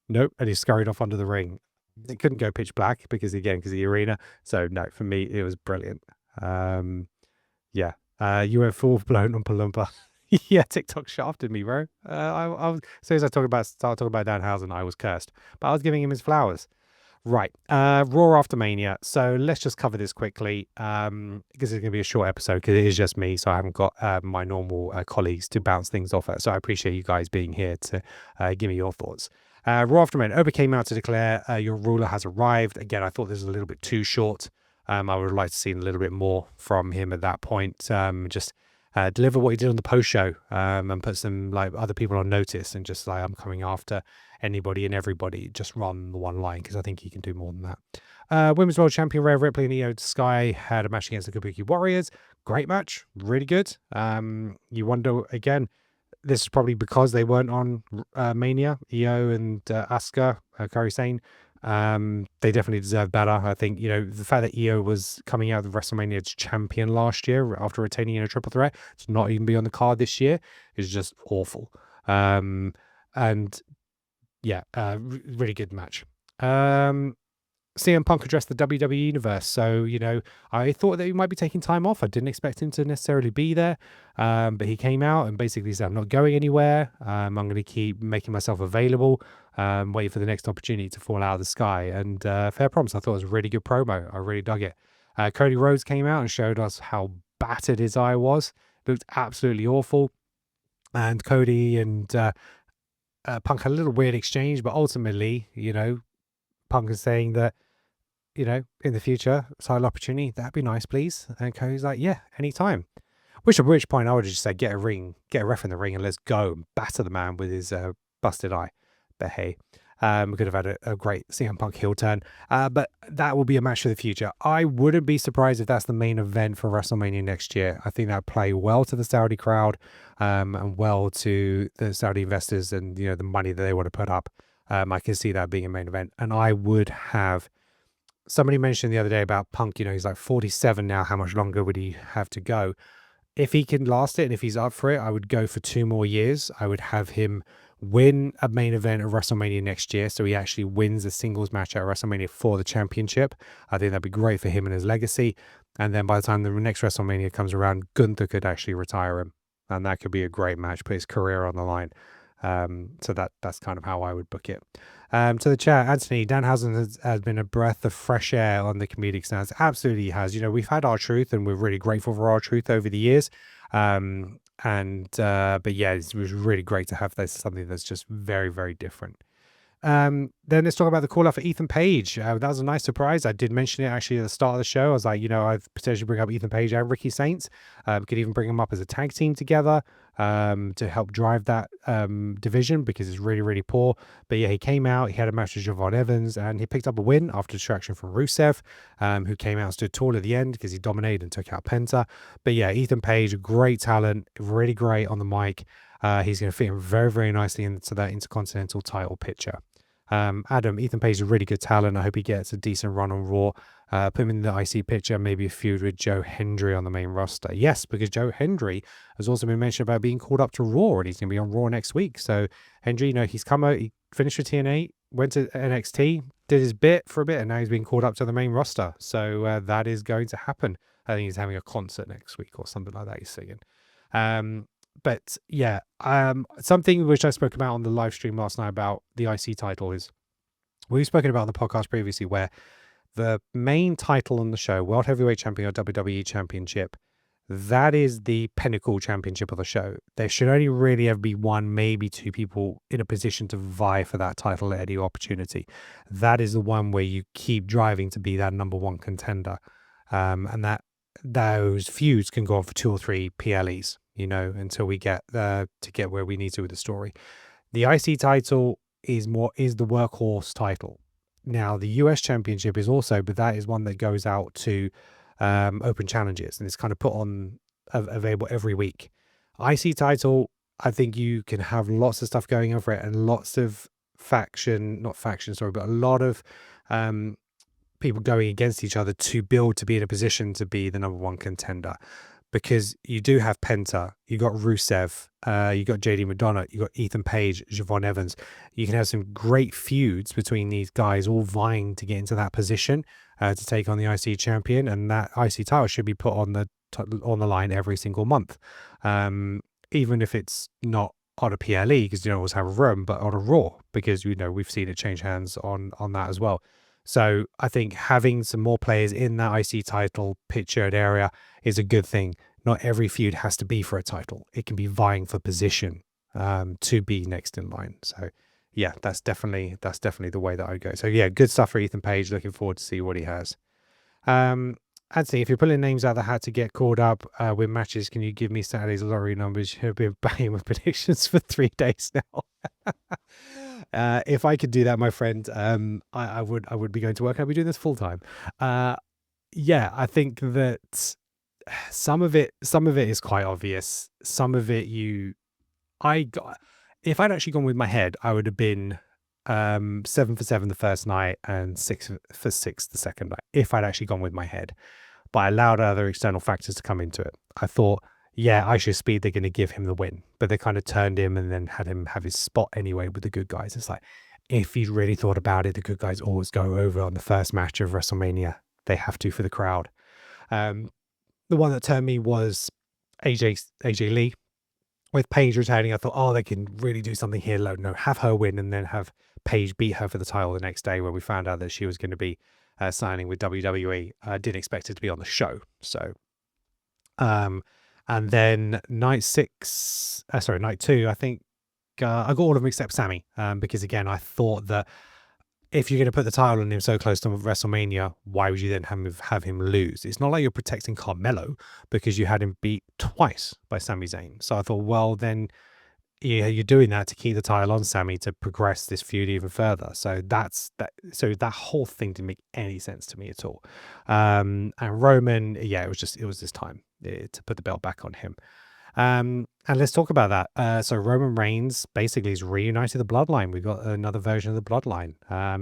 nope, and he scurried off under the ring. It couldn't go pitch black because of the arena. So no, for me, it was brilliant. Yeah. You went full blown Oompa Loompa. Yeah, TikTok shafted me, bro. As soon as I started talking about Danhausen, I was cursed. But I was giving him his flowers. Right. Raw after Mania. So let's just cover this quickly, because it's going to be a short episode because it is just me. So I haven't got my normal colleagues to bounce things off at. So I appreciate you guys being here to give me your thoughts. Raw after Mania. Oba came out to declare your ruler has arrived. Again, I thought this was a little bit too short. I would like to see a little bit more from him at that point. Just deliver what he did on the post show, and put some like other people on notice, and just like, I'm coming after anybody and everybody, just run the one line, because I think he can do more than that. Women's World Champion Rhea Ripley and Io Sky had a match against the Kabuki Warriors. Great match, really good. You wonder again, this is probably because they weren't on Mania, Io and Asuka, Kairi Sane. They definitely deserve better. I think, the fact that Io was coming out of WrestleMania champion last year after retaining in a triple threat to not even be on the card this year is just awful. And yeah, really good match. CM Punk addressed the WWE Universe. So, I thought that he might be taking time off. I didn't expect him to necessarily be there. But he came out and basically said, I'm not going anywhere. I'm going to keep making myself available, waiting for the next opportunity to fall out of the sky. And fair promise, I thought it was a really good promo. I really dug it. Cody Rhodes came out and showed us how battered his eye was. It looked absolutely awful. And Cody and Punk had a little weird exchange, but ultimately, Punk is saying that, in the future, title opportunity, that'd be nice, please. And Cody's like, yeah, anytime. At which point I would have just said, get a ref in the ring and let's go and batter the man with his busted eye. But hey, we could have had a great CM Punk heel turn. But that will be a match for the future. I wouldn't be surprised if that's the main event for WrestleMania next year. I think that would play well to the Saudi crowd, and well to the Saudi investors and, the money that they want to put up. I can see that being a main event. And I would have... Somebody mentioned the other day about Punk, he's like 47 now. How much longer would he have to go? If he can last it and if he's up for it, I would go for 2 more years. I would have him win a main event at WrestleMania next year, so he actually wins a singles match at WrestleMania for the championship. I think that'd be great for him and his legacy. And then by the time the next WrestleMania comes around, Gunther could actually retire him. And that could be a great match, put his career on the line. So that's kind of how I would book it. To the chat, Anthony, Danhausen has been a breath of fresh air on the comedic stance. Absolutely he has. We've had R-Truth and we're really grateful for R-Truth over the years. But yeah, it was really great to have something that's just very, very different. Then let's talk about the call out for Ethan Page. That was a nice surprise. I did mention it actually at the start of the show. I was like, I've potentially bring up Ethan Page and Ricky Saints. Could even bring them up as a tag team together to help drive that division, because it's really, really poor. But yeah, he came out, he had a match with Javon Evans, and he picked up a win after distraction from Rusev, who came out and stood tall at the end because he dominated and took out Penta. But yeah, Ethan Page, great talent, really great on the mic. He's going to fit in very, very nicely into that Intercontinental title picture. Adam, Ethan Page is a really good talent. I hope he gets a decent run on Raw. Put him in the IC picture, maybe a feud with Joe Hendry on the main roster. Yes, because Joe Hendry has also been mentioned about being called up to Raw, and he's going to be on Raw next week. So Hendry, he's come out, he finished with TNA, went to NXT, did his bit for a bit, and now he's been called up to the main roster. So that is going to happen. I think he's having a concert next week or something like that he's singing. But yeah, something which I spoke about on the live stream last night about the IC title is, we've spoken about on the podcast previously, where The main title on the show, World Heavyweight Champion or WWE Championship, that is the pinnacle championship of the show. There should only really ever be one, maybe two people in a position to vie for that title at any opportunity. That is the one where you keep driving to be that number one contender. And those feuds can go on for 2 or 3 PLEs, until we get to get where we need to with the story. The IC title is the workhorse title. Now, the US Championship is also, but that is one that goes out to open challenges, and it's kind of put on available every week. IC title, I think you can have lots of stuff going on for it, and lots of but a lot of people going against each other to build to be in a position to be the number one contender. Because you do have Penta, you got Rusev, you got JD McDonough, you got Ethan Page, Javon Evans. You can have some great feuds between these guys, all vying to get into that position to take on the IC champion, and that IC title should be put on the line every single month, even if it's not on a PLE, because you don't always have a room, but on a Raw, because we've seen it change hands on that as well. So I think having some more players in that IC title pictured area is a good thing. Not every feud has to be for a title. It can be vying for position to be next in line. So yeah, that's definitely the way that I go. So yeah, good stuff for Ethan Page. Looking forward to see what he has. Anthony, if you're pulling names out of the hat to get called up with matches, can you give me Saturday's lottery numbers? You've been banging with predictions for 3 days now. If I could do that, my friend, I would be going to work. I'd be doing this full time. Yeah, I think that some of it is quite obvious. Some of it if I'd actually gone with my head, I would have been 7 for 7 the first night and 6 for 6 the second night, if I'd actually gone with my head. But I allowed other external factors to come into it. I thought, yeah, I should speed, they're going to give him the win. But they kind of turned him and then had him have his spot anyway with the good guys. It's like, if he'd really thought about it, the good guys always go over on the first match of WrestleMania. They have to for the crowd. The one that turned me was AJ Lee. With Paige retaining, I thought, oh, they can really do something here. No, have her win and then have Paige beat her for the title the next day, when we found out that she was going to be signing with WWE. I didn't expect it to be on the show. So, and then night 2, I think I got all of them except Sammy, because again, I thought that if you're going to put the title on him so close to WrestleMania, why would you then have him lose? It's not like you're protecting Carmelo, because you had him beat twice by Sami Zayn. So I thought, well, then yeah, you're doing that to keep the title on Sammy to progress this feud even further. So So that whole thing didn't make any sense to me at all. And Roman, yeah, it was this time to put the belt back on him. And let's talk about that. So Roman Reigns basically has reunited the bloodline. We've got another version of the bloodline.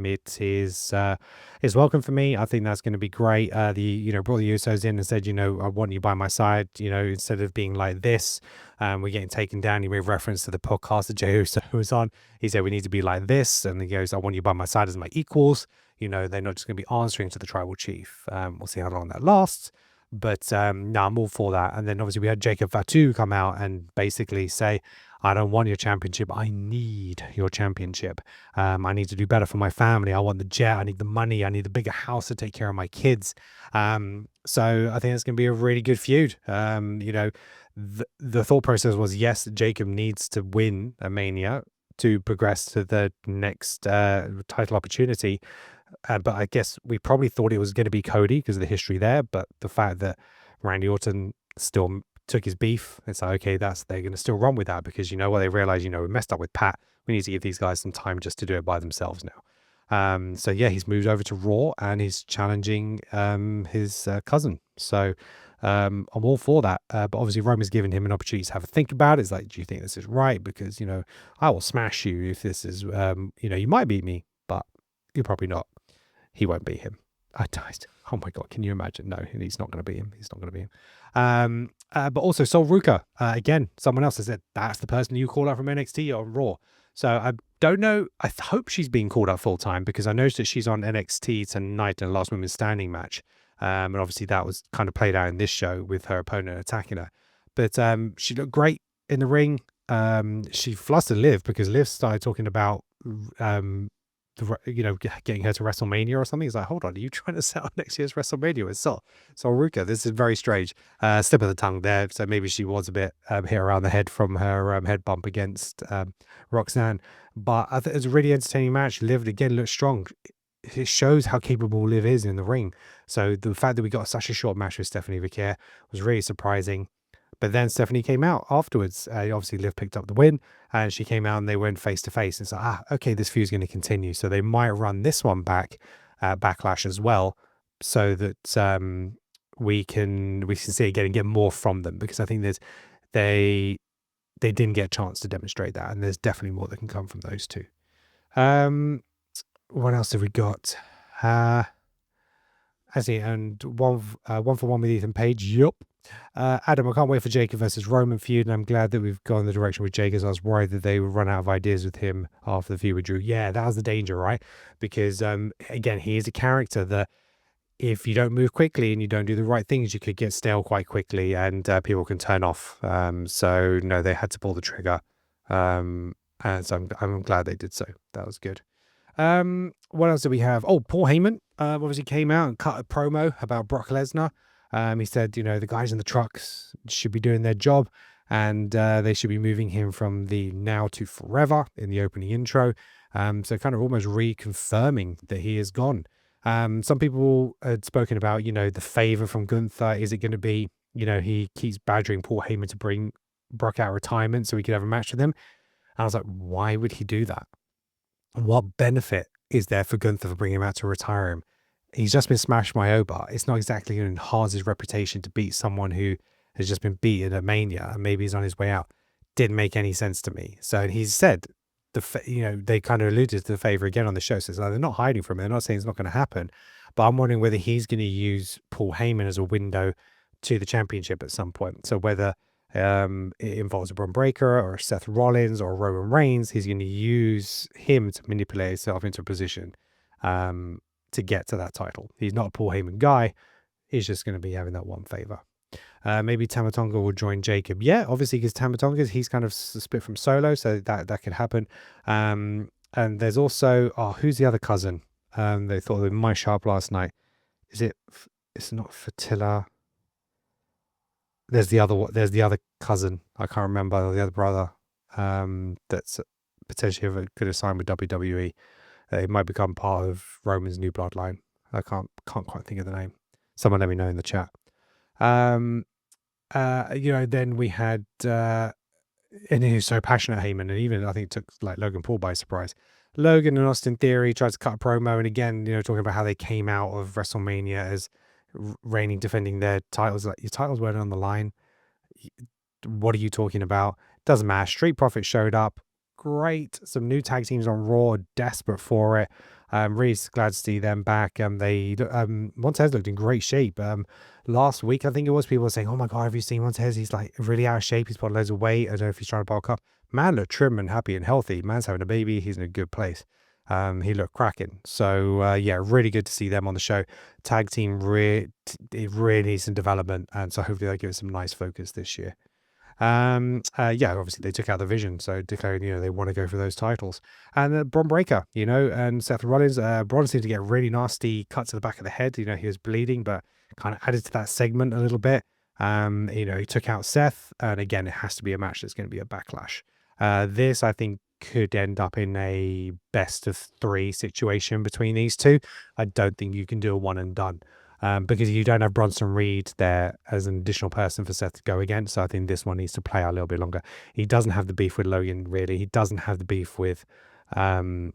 It is welcome for me. I think that's going to be great. Brought the Usos in and said, I want you by my side, instead of being like this, we're getting taken down. He made reference to the podcast that Jey Uso was on. He said, we need to be like this. And he goes, I want you by my side as my equals. They're not just going to be answering to the tribal chief. We'll see how long that lasts. But no, I'm all for that. And then obviously we had Jacob Fatu come out and basically say, I don't want your championship. I need your championship. I need to do better for my family. I want the jet. I need the money. I need the bigger house to take care of my kids. So I think it's going to be a really good feud. The thought process was, yes, Jacob needs to win a Mania to progress to the next title opportunity. But I guess we probably thought it was going to be Cody because of the history there. But the fact that Randy Orton still took his beef, it's like, okay, they're going to still run with that, because they realize, we messed up with Pat. We need to give these guys some time just to do it by themselves now. So yeah, he's moved over to Raw and he's challenging his cousin. So I'm all for that. But obviously Roman's given him an opportunity to have a think about it. It's like, do you think this is right? Because, I will smash you if this is, you might beat me, but you're probably not. He won't beat him. I died. Oh my God, can you imagine? No, he's not going to beat him. He's not going to beat him. But also Sol Ruka, again, someone else has said that's the person you call out from NXT on Raw. So I don't know. I hope she's being called out full time, because I noticed that she's on NXT tonight in the Last Women's Standing match. And obviously that was kind of played out in this show with her opponent attacking her. But she looked great in the ring. She flustered Liv, because Liv started talking about getting her to WrestleMania or something. He's like, hold on, are you trying to set up next year's WrestleMania with Sol Ruka? This is very strange. Slip of the tongue there. So maybe she was a bit hit around the head from her head bump against Roxanne. But I think it was a really entertaining match. Liv again looked strong. It shows how capable Liv is in the ring. So the fact that we got such a short match with Stephanie Vicaire was really surprising. But then Stephanie came out afterwards. Obviously, Liv picked up the win, and she came out and they went face to face. It's like, okay, this feud's going to continue. So they might run this one back, Backlash as well, so that we can see again and get more from them, because I think they didn't get a chance to demonstrate that, and there's definitely more that can come from those two. What else have we got? Actually, and one for one with Ethan Page. Yup. Adam, I can't wait for Jacob versus Roman feud, and I'm glad that we've gone the direction with Jake, as I was worried that they would run out of ideas with him after the feud with Drew. Yeah, that was the danger, right? Because again, he is a character that if you don't move quickly and you don't do the right things, you could get stale quite quickly, and people can turn off. So no, they had to pull the trigger, and so I'm glad they did so. That was good. What else do we have? Oh, Paul Heyman obviously came out and cut a promo about Brock Lesnar. He said, the guys in the trucks should be doing their job, and they should be moving him from the now to forever in the opening intro. So kind of almost reconfirming that he is gone. Some people had spoken about, the favor from Gunther. Is it going to be, he keeps badgering Paul Heyman to bring Brock out of retirement so he could have a match with him? And I was like, why would he do that? What benefit is there for Gunther for bringing him out to retire him? He's just been smashed by Obar. It's not exactly going to enhance his reputation to beat someone who has just been beaten at Mania and maybe he's on his way out. Didn't make any sense to me. So he said, they kind of alluded to the favor again on the show. So they're not hiding from it. They're not saying it's not going to happen. But I'm wondering whether he's going to use Paul Heyman as a window to the championship at some point. So whether it involves a Braun Breaker or Seth Rollins or Roman Reigns, he's going to use him to manipulate himself into a position to get to that title. He's not a Paul Heyman guy. He's just going to be having that one favor. Maybe Tama Tonga will join Jacob. Yeah, obviously, because Tama Tonga, he's kind of split from Solo, so that could happen. And there's also, who's the other cousin? They thought of My Sharp last night. It's not Fatilla. There's the other cousin. I can't remember the other brother. That's potentially could have signed with WWE. It might become part of Roman's new bloodline. I can't quite think of the name. Someone let me know in the chat. Then we had and he was so passionate, Heyman, and even I think it took like Logan Paul by surprise. Logan and Austin Theory tried to cut a promo, and again, talking about how they came out of WrestleMania as reigning, defending their titles. Like, your titles weren't on the line. What are you talking about? Doesn't matter. Street Profits showed up. Great. Some new tag teams on Raw, desperate for it. Really glad to see them back. Montez looked in great shape. Last week, I think it was, people were saying, oh my God, have you seen Montez? He's like really out of shape. He's put loads of weight. I don't know if he's trying to bulk up. Man looked trim and happy and healthy. Man's having a baby. He's in a good place. He looked cracking. So, really good to see them on the show. Tag team, it really needs some development. And so hopefully they'll give us some nice focus this year. Obviously they took out the Vision, so declaring, they want to go for those titles. And Braun Breaker, and Seth Rollins. Braun seemed to get a really nasty cut to the back of the head. He was bleeding, but kind of added to that segment a little bit. He took out Seth, and again, it has to be a match that's going to be a Backlash. This, I think, could end up in a best of 3 situation between these two. I don't think you can do a one and done. Because you don't have Bronson Reed there as an additional person for Seth to go against. So I think this one needs to play out a little bit longer. He doesn't have the beef with Logan, really. He doesn't have the beef with Austin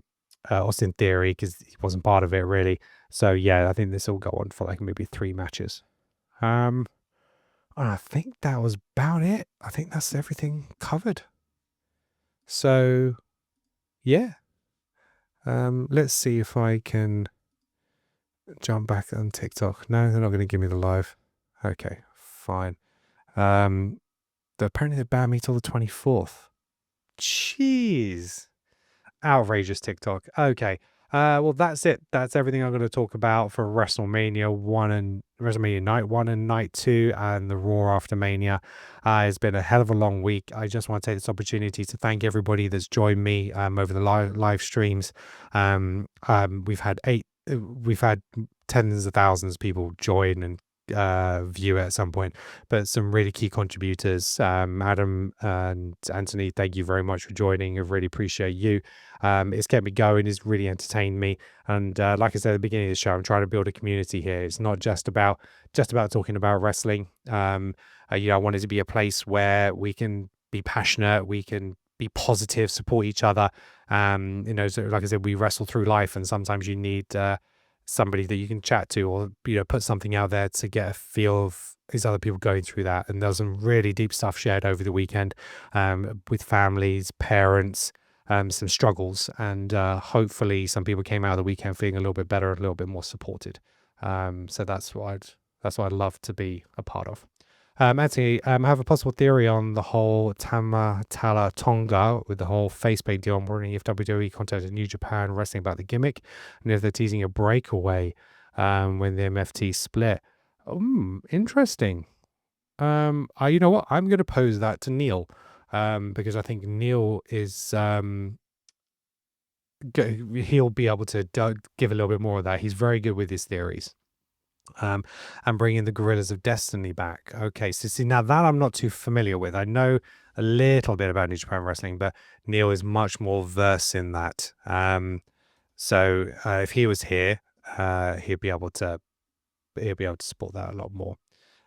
Theory because he wasn't part of it, really. So, yeah, I think this will go on for like maybe 3 matches. And I think that was about it. I think that's everything covered. So, yeah. Let's see if I can jump back on TikTok. No, they're not going to give me the live. Okay, fine. Apparently they banned me till the 24th. Jeez. Outrageous TikTok. Okay. Well, that's it. That's everything I'm going to talk about for WrestleMania Night 1 and Night 2 and the Raw after Mania. It's been a hell of a long week. I just want to take this opportunity to thank everybody that's joined me over the live streams. We've had tens of thousands of people join and view it at some point, but some really key contributors, Adam and Anthony, thank you very much for joining. I really appreciate you. It's kept me going, it's really entertained me, and like I said at the beginning of the show, I'm trying to build a community here. It's not just about talking about wrestling. I want it to be a place where we can be passionate, we can be positive, support each other. So like I said, we wrestle through life, and sometimes you need somebody that you can chat to, or put something out there to get a feel of is other people going through that. And there's some really deep stuff shared over the weekend with families, parents, some struggles, and hopefully some people came out of the weekend feeling a little bit better, a little bit more supported. So that's what I'd love to be a part of. Anthony, I have a possible theory on the whole Tama Tonga with the whole face paint deal. I'm wondering if WWE contacted New Japan Wrestling about the gimmick, and if they're teasing a breakaway when the MFT split. Interesting. You know what? I'm going to pose that to Neil, because I think Neil is he'll be able to give a little bit more of that. He's very good with his theories. And bringing the Gorillas of Destiny back. Okay, so see, now that I'm not too familiar with. I know a little bit about New Japan Wrestling, but Neil is much more versed in that. So if he was here, he'd be able to support that a lot more.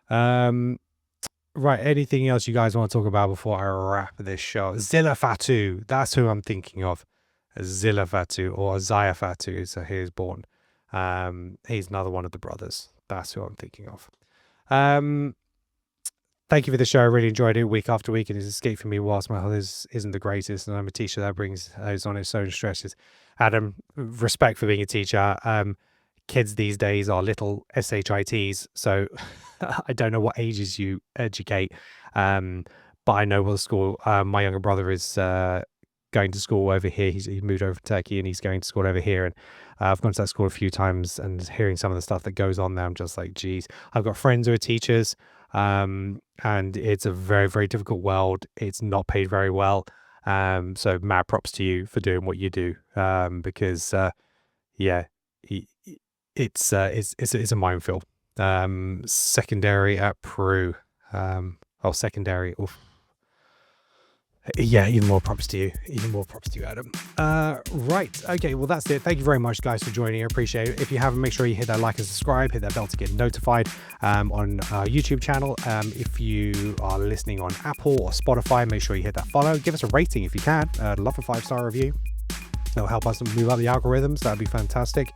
Right, anything else you guys want to talk about before I wrap this show? Zilla Fatu, that's who I'm thinking of. Zilla Fatu, or Isaiah Fatu, so he was born. He's another one of the brothers. That's who I'm thinking of. Thank you for the show. I really enjoyed it week after week. It has escaped from me whilst my health isn't the greatest, and I'm a teacher that brings those on its own stresses. Adam, respect for being a teacher. Kids these days are little SHITs, so I don't know what ages you educate, but I know what school. My younger brother is going to school over here. He moved over to Turkey, and he's going to school over here, and I've gone to that school a few times, and hearing some of the stuff that goes on there, I'm just like, geez. I've got friends who are teachers, and it's a very, very difficult world. It's not paid very well, so mad props to you for doing what you do, because it's a minefield. Secondary at Peru, secondary. Oof. Yeah, even more props to you. Adam. Right. Okay, well, that's it. Thank you very much, guys, for joining. I appreciate it. If you haven't, make sure you hit that like and subscribe, hit that bell to get notified on our YouTube channel. If you are listening on Apple or Spotify, make sure you hit that follow. Give us a rating if you can. I'd love a 5-star review. It'll help us move up the algorithms. That'd be fantastic.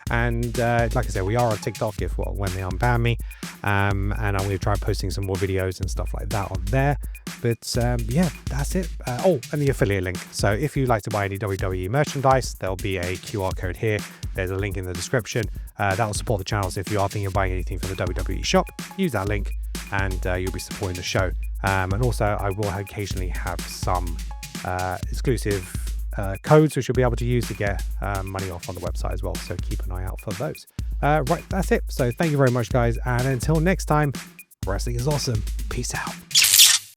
And like I said, we are on TikTok when they unban me, and I'm going to try posting some more videos and stuff like that on there. But yeah, that's it. And the affiliate link. So if you'd like to buy any WWE merchandise, there'll be a QR code here. There's a link in the description. That'll support the channel. So if you are thinking of buying anything from the WWE shop, use that link, and you'll be supporting the show. And also, I will occasionally have some exclusive codes which you'll be able to use to get money off on the website as well, so keep an eye out for those. Right, that's it. So thank you very much, guys, and until next time, wrestling is awesome. Peace out.